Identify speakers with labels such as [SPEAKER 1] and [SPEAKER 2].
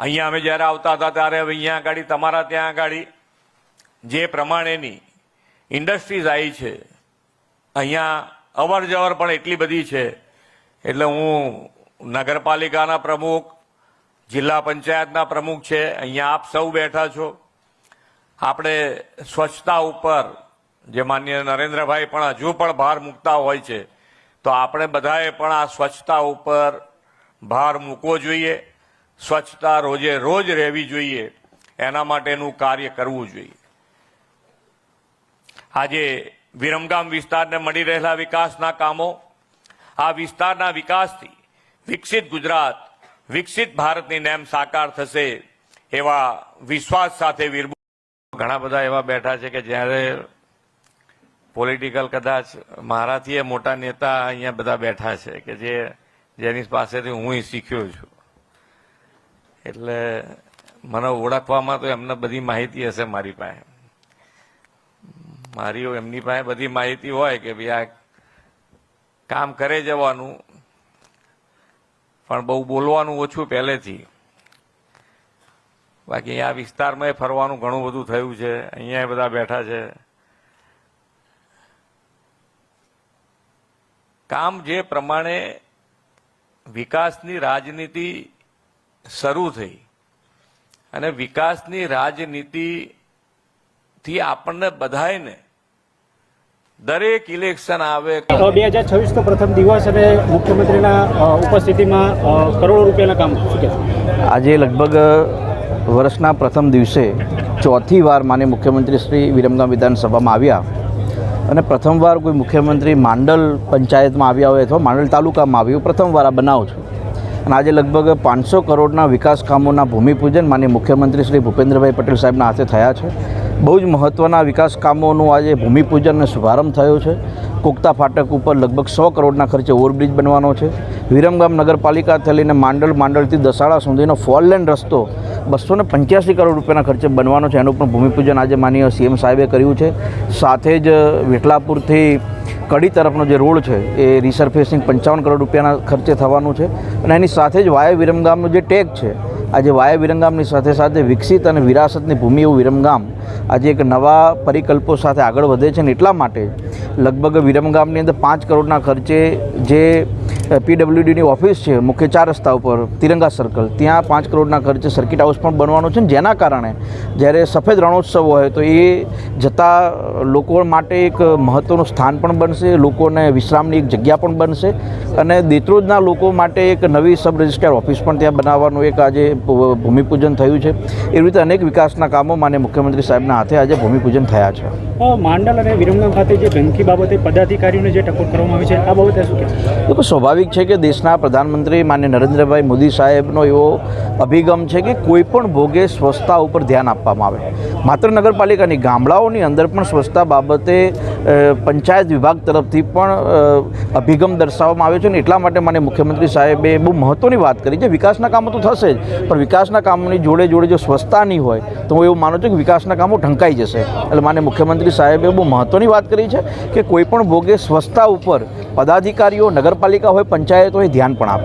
[SPEAKER 1] અહીંયા અમે જ્યારે આવતા હતા ત્યારે હવે અહીંયા આગળ તમારા ત્યાં આગળ જે પ્રમાણેની ઇન્ડસ્ટ્રીઝ આવી છે, અહીંયા અવર જવર પણ એટલી બધી છે. એટલે હું નગરપાલિકાના પ્રમુખ, જિલ્લા પંચાયતના પ્રમુખ છે, અહીંયા આપ સૌ બેઠા છો. આપણે સ્વચ્છતા ઉપર જે માનનીય નરેન્દ્રભાઈ પણ હજુ પણ ભાર મૂકતા હોય છે, તો આપણે બધાએ પણ આ સ્વચ્છતા ઉપર ભાર મૂકવો જોઈએ. સ્વચ્છતા રોજે રોજ રહેવી જોઈએ, એના માટેનું કાર્ય કરવું જોઈએ. આજે વિરમગામ વિસ્તારને મળી રહેલા વિકાસના કામો, આ વિસ્તારના વિકાસથી વિકસિત ગુજરાત, વિકસિત ભારતની નેમ સાકાર થશે એવા વિશ્વાસ સાથે ઘણા બધા એવા બેઠા છે કે જ્યારે પોલિટિકલ કદાચ મારાથી મોટા નેતા અહીંયા બધા બેઠા છે કે જેની પાસેથી હું શીખ્યો છું. એટલે મને ઓળખવામાં તો એમને બધી માહિતી હશે. એમની પાસે બધી માહિતી હોય કે ભાઈ આ કામ કરે જવાનું, પણ બહુ બોલવાનું ઓછું પહેલેથી. બાકી આ વિસ્તારમાં ફરવાનું ઘણું બધું થયું છે. અહીંયા બધા બેઠા છે. કામ જે પ્રમાણે વિકાસની રાજનીતિ શરૂ થઈ અને વિકાસની રાજનીતિથી આપણને બધાને દરેક ઇલેક્શન આવે
[SPEAKER 2] 2026 તો પ્રથમ દિવસ અને મુખ્યમંત્રીના ઉપસ્થિતિમાં કરોડો રૂપિયાના કામ શું કહેશો?
[SPEAKER 3] આજે લગભગ વર્ષના પ્રથમ દિવસે ચોથી વાર માનનીય મુખ્યમંત્રી શ્રી વિરમગામ વિધાનસભામાં આવ્યા અને પ્રથમવાર કોઈ મુખ્યમંત્રી માંડલ પંચાયતમાં આવ્યા હોય અથવા માંડલ તાલુકામાં આવ્યું, પ્રથમવાર આ બનાવ છે. અને આજે લગભગ 500 કરોડના વિકાસ કામોના ભૂમિપૂજન માનનીય મુખ્યમંત્રી શ્રી ભૂપેન્દ્રભાઈ પટેલ સાહેબના હાથે થયા છે. બહુ જ મહત્ત્વના વિકાસ કામોનું આજે ભૂમિપૂજન અને શુભારંભ થયો છે. કોકતા ફાટક ઉપર લગભગ 100 કરોડના ખર્ચે ઓવરબ્રિજ બનવાનો છે. વિરમગામ નગરપાલિકાથી લઈને માંડલથી દસાડા સુધીનો 4 લેન રસ્તો 285 કરોડ રૂપિયાના ખર્ચે બનવાનો છે. એનું પણ ભૂમિપૂજન આજે માનનીય સીએમ સાહેબે કર્યું છે. સાથે જ વેટલાપુરથી કડી તરફનો જે રોડ છે એ રિસર્ફેસિંગ 55 કરોડ રૂપિયાના ખર્ચે થવાનું છે. અને એની સાથે જ વાયા વિરમગામનો જે ટેગ છે, આજે વાયા વિરમગામની સાથે સાથે વિકસિત અને વિરાસતની ભૂમિ એવું વિરમગામ આજે એક નવા પરિકલ્પો સાથે આગળ વધે છે. ને એટલા માટે લગભગ વિરમગામની અંદર 5 કરોડના ખર્ચે જે પીડબ્લ્યુડીની ઓફિસ છે મુખ્ય 4 રસ્તા ઉપર તિરંગા સર્કલ, ત્યાં 5 કરોડના ખર્ચે સર્કિટ હાઉસ પણ બનવાનો છે. જેના કારણે જ્યારે સફેદ રણોત્સવ હોય તો એ જતા લોકો માટે એક મહત્ત્વનું સ્થાન પણ બનશે, લોકોને વિશ્રામની એક જગ્યા પણ બનશે અને દેત્રોજના લોકો માટે એક નવી સબ રજિસ્ટ્રાર ઓફિસ પણ ત્યાં બનાવવાનું એક આજે ભૂમિપૂજન થયું છે. એવી રીતે અનેક વિકાસના કામો માનનીય મુખ્યમંત્રી સાહેબના હાથે આજે ભૂમિપૂજન થયા છે.
[SPEAKER 2] માંડલ અને વિરમગામ ખાતે જે ગંદકી બાબતે પદાધિકારીઓને જે ટકોર કરવામાં આવી છે આ બાબતે શું કહેશો?
[SPEAKER 3] તો સ્વાભાવિક છે કે દેશના પ્રધાનમંત્રી માનનીય નરેન્દ્રભાઈ મોદી સાહેબનો એવો અભિગમ છે કે કોઈ પણ ભોગે સ્વચ્છતા ઉપર ધ્યાન આપવામાં આવે. માત્ર નગરપાલિકાની, ગામડાઓની અંદર પણ સ્વચ્છતા બાબતે પંચાયત વિભાગ તરફથી પણ અભિગમ દર્શાવવામાં આવ્યો છે. અને એટલા માટે માનનીય મુખ્યમંત્રી સાહેબે બહુ મહત્ત્વની વાત કરી છે. વિકાસના કામો તો થશે જ, પણ વિકાસના કામોની જોડે જોડે જો સ્વચ્છતા નહીં હોય તો હું એવું માનું છું કે વિકાસના કામો ઢંકાઈ જશે. એટલે માનનીય મુખ્યમંત્રી સાહેબે બહુ મહત્ત્વની વાત કરી છે કે કોઈ પણ ભોગે સ્વચ્છતા ઉપર પદાધિકારીઓ, નગરપાલિકા હોય, પંચાયત હોય, ધ્યાન પણ આપે.